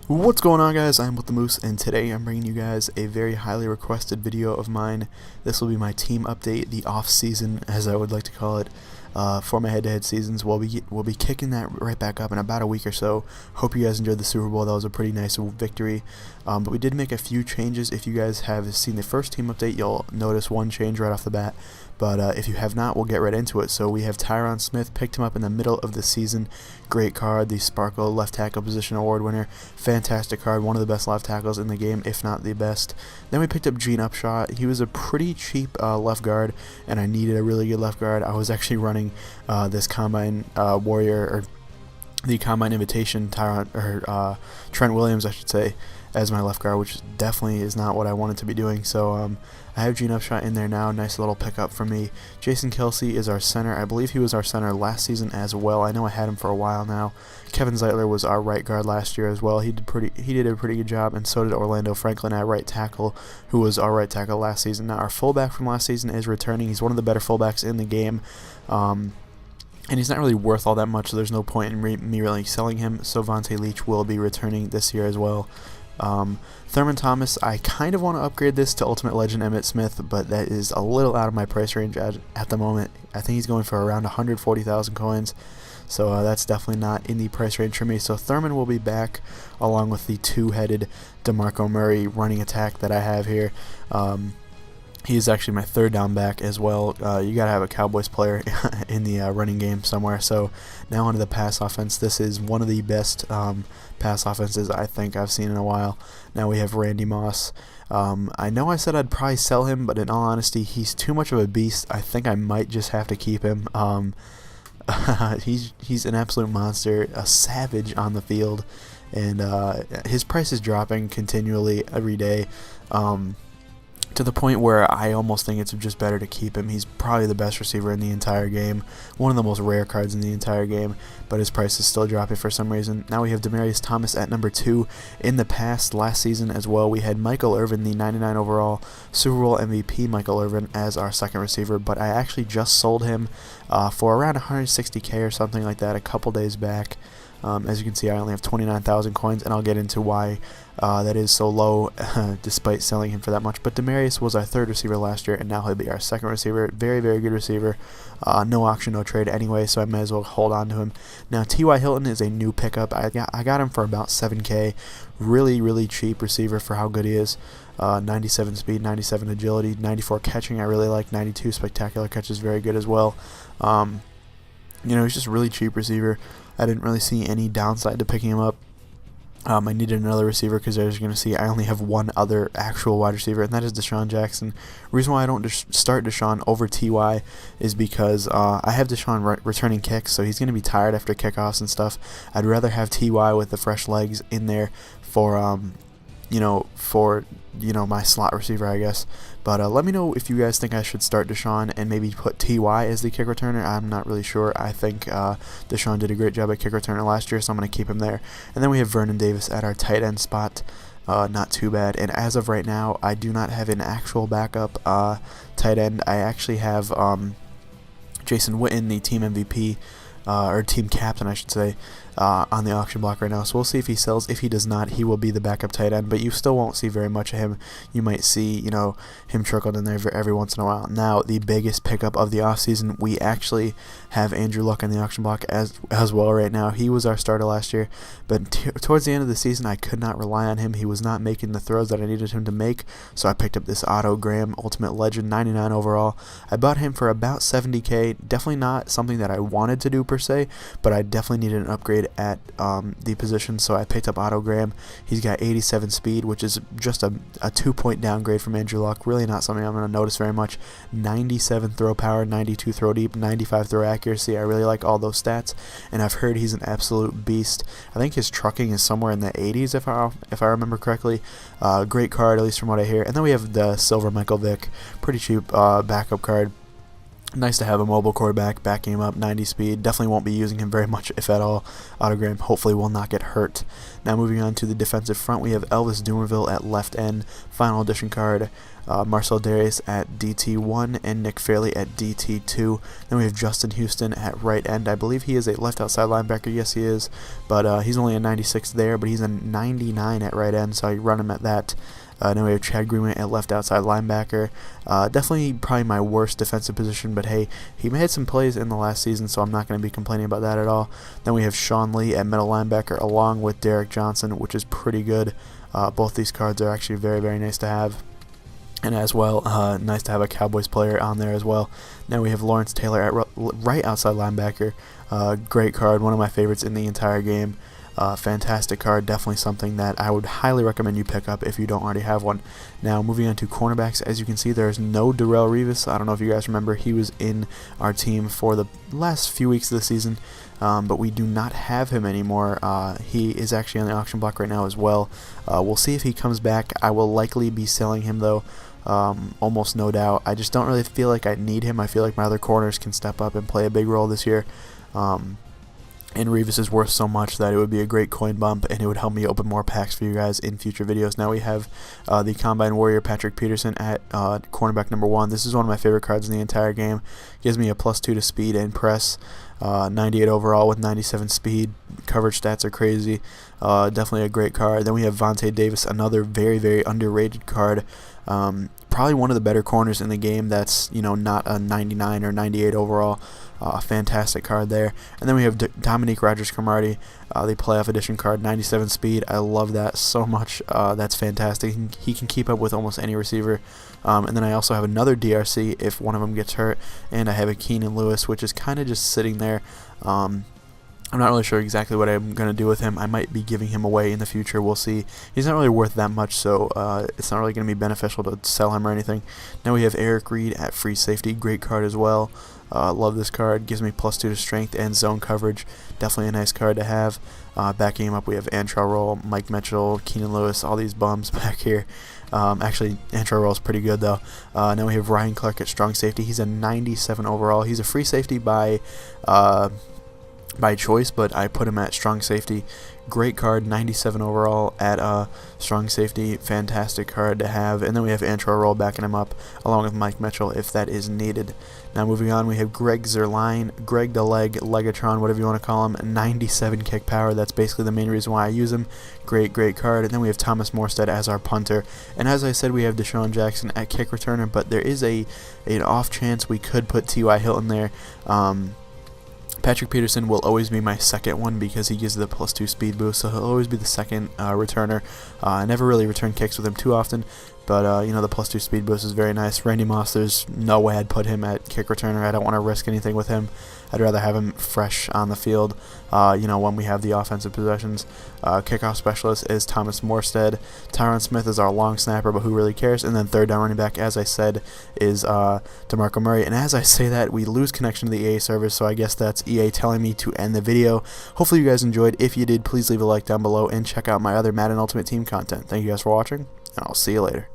What's going on, guys? I'm with the Moose, and today I'm bringing you guys a very highly requested video of mine. This will be my team update, the off season, as I would like to call it, for my head-to-head seasons. We'll be kicking that right back up in about a week or so. Hope you guys enjoyed the Super Bowl. That was a pretty nice victory. But we did make a few changes. If you guys have seen the first team update, you'll notice one change right off the bat. But if you have not, we'll get right into it. So we have Tyron Smith, picked him up in the middle of the season. Great card, the Sparkle Left Tackle Position Award winner. Fantastic card, one of the best left tackles in the game, if not the best. Then we picked up Gene Upshaw. He was a pretty cheap left guard, and I needed a really good left guard. I was actually running this Combine Warrior, or the Combine Invitation Trent Williams, I should say, as my left guard, which definitely is not what I wanted to be doing. So I have Gene Upshot in there now. Nice little pickup for me. Jason Kelsey is our center. I believe he was our center last season as well. I know I had him for a while now. Kevin Zeitler was our right guard last year as well. He did a pretty good job, and so did Orlando Franklin at right tackle, who was our right tackle last season. Now our fullback from last season is returning. He's one of the better fullbacks in the game. And he's not really worth all that much, so there's no point in me really selling him. So Vontae Leach will be returning this year as well. Thurman Thomas, I kind of want to upgrade this to Ultimate Legend Emmitt Smith, but that is a little out of my price range at the moment. I think he's going for around 140,000 coins, so that's definitely not in the price range for me. So Thurman will be back along with the two-headed DeMarco Murray running attack that I have here. He is actually my third down back as well. You got to have a Cowboys player in the running game somewhere. So now onto the pass offense. This is one of the best pass offenses I think I've seen in a while. Now we have Randy Moss. I know I said I'd probably sell him, but in all honesty, he's too much of a beast. I think I might just have to keep him. He's an absolute monster, a savage on the field, and his price is dropping continually every day. To the point where I almost think it's just better to keep him. He's probably the best receiver in the entire game, one of the most rare cards in the entire game, but his price is still dropping for some reason. Now we have Demaryius Thomas at number 2. In the past, last season as well, we had Michael Irvin, the 99 overall Super Bowl MVP Michael Irvin, as our second receiver, but I actually just sold him for around 160k or something like that a couple days back. As you can see, I only have 29,000 coins, and I'll get into why that is so low despite selling him for that much. But Demaryius was our third receiver last year, and now he'll be our second receiver. Very, very good receiver. No auction, no trade anyway, so I might as well hold on to him. Now, T.Y. Hilton is a new pickup. I got him for about 7k. Really, really cheap receiver for how good he is. 97 speed, 97 agility, 94 catching. I really like 92 spectacular catches. Very good as well. He's just a really cheap receiver. I didn't really see any downside to picking him up. I needed another receiver because, as you're going to see, I only have one other actual wide receiver, and that is Deshaun Jackson. The reason why I don't start Deshaun over T.Y. is because I have Deshaun returning kicks, so he's going to be tired after kickoffs and stuff. I'd rather have T.Y. with the fresh legs in there for my slot receiver, I guess. But let me know if you guys think I should start Deshaun and maybe put T.Y. as the kick returner. I'm not really sure. I think Deshaun did a great job at kick returner last year, so I'm going to keep him there. And then we have Vernon Davis at our tight end spot. Not too bad. And as of right now, I do not have an actual backup tight end. I actually have Jason Witten, the team MVP, or team captain, I should say, on the auction block right now. So we'll see if he sells. If he does not, he will be the backup tight end, but you still won't see very much of him. You might see, him trickled in there every once in a while. Now, the biggest pickup of the offseason, we actually have Andrew Luck on the auction block as well right now. He was our starter last year, but towards the end of the season, I could not rely on him. He was not making the throws that I needed him to make, so I picked up this Otto Graham Ultimate Legend, 99 overall. I bought him for about 70k. Definitely not something that I wanted to do per se, but I definitely needed an upgrade at the position, so I picked up Otto Graham. He's got 87 speed, which is just a 2-point downgrade from Andrew Luck. Really not something I'm going to notice very much. 97 throw power, 92 throw deep, 95 throw accuracy. I really like all those stats, and I've heard he's an absolute beast. I think his trucking is somewhere in the 80s if I remember correctly. Great card, at least from what I hear. And then we have the Silver Michael Vick, pretty cheap backup card. Nice to have a mobile quarterback backing him up, 90 speed. Definitely won't be using him very much, if at all. Autogram hopefully will not get hurt. Now moving on to the defensive front, we have Elvis Dumerville at left end, final edition card. Marcel Darius at DT1 and Nick Fairley at DT2. Then we have Justin Houston at right end. I believe he is a left outside linebacker. Yes, he is. But he's only a 96 there, but he's a 99 at right end, so I run him at that. Then we have Chad Greenway at left outside linebacker. Definitely probably my worst defensive position, but hey, he made some plays in the last season, so I'm not going to be complaining about that at all. Then we have Sean Lee at middle linebacker along with Derek Johnson, which is pretty good. Both these cards are actually very, very nice to have. And as well, nice to have a Cowboys player on there as well. Now we have Lawrence Taylor at right outside linebacker. Great card, one of my favorites in the entire game. Fantastic card, definitely something that I would highly recommend you pick up if you don't already have one. Now moving on to cornerbacks, as you can see there's no Darrelle Revis. I don't know if you guys remember, he was in our team for the last few weeks of the season, but we do not have him anymore. He is actually on the auction block right now as well. We'll see if he comes back. I will likely be selling him though. Almost no doubt. I just don't really feel like I need him. I feel like my other corners can step up and play a big role this year. And Revis is worth so much that it would be a great coin bump, and it would help me open more packs for you guys in future videos. Now we have the Combine Warrior Patrick Peterson at cornerback number 1. This is one of my favorite cards in the entire game. Gives me a +2 to speed and press. 98 overall with 97 speed. Coverage stats are crazy. Definitely a great card. Then we have Vontae Davis, another very, very underrated card. Probably one of the better corners in the game that's, you know, not a 99 or 98 overall. Fantastic card there. And then we have Dominique Rodgers-Cromartie, the playoff edition card, 97 speed. I love that so much. That's fantastic. He can keep up with almost any receiver. And then I also have another DRC if one of them gets hurt, and I have a Keenan Lewis, which is kind of just sitting there. I'm not really sure exactly what I'm going to do with him. I might be giving him away in the future. We'll see. He's not really worth that much, so it's not really going to be beneficial to sell him or anything. Now we have Eric Reed at free safety. Great card as well. Love this card. Gives me +2 to strength and zone coverage. Definitely a nice card to have. Backing him up, we have Antrell Roll, Mike Mitchell, Keenan Lewis, all these bums back here. Actually, Antrell Roll is pretty good, though. Now we have Ryan Clark at strong safety. He's a 97 overall. He's a free safety by choice, but I put him at strong safety. Great card, 97 overall at strong safety. Fantastic card to have. And then we have Antrell Roll backing him up along with Mike Mitchell if that is needed. Now moving on, we have Greg Zerline, Greg the Leg, Legatron, whatever you want to call him, 97 kick power. That's basically the main reason why I use him. Great card. And then we have Thomas Morstead as our punter. And as I said, we have Deshaun Jackson at kick returner, but there is an off chance we could put T.Y. Hilton there. Patrick Peterson will always be my second one because he gives the +2 speed boost, so he'll always be the second returner. I never really return kicks with him too often, but you know, the +2 speed boost is very nice. Randy Moss, there's no way I'd put him at kick returner. I don't want to risk anything with him. I'd rather have him fresh on the field, you know, when we have the offensive possessions. Kickoff specialist is Thomas Morstead. Tyron Smith is our long snapper, but who really cares? And then third down running back, as I said, is DeMarco Murray. And as I say that, we lose connection to the EA server, so I guess that's EA telling me to end the video. Hopefully you guys enjoyed. If you did, please leave a like down below and check out my other Madden Ultimate Team content. Thank you guys for watching, and I'll see you later.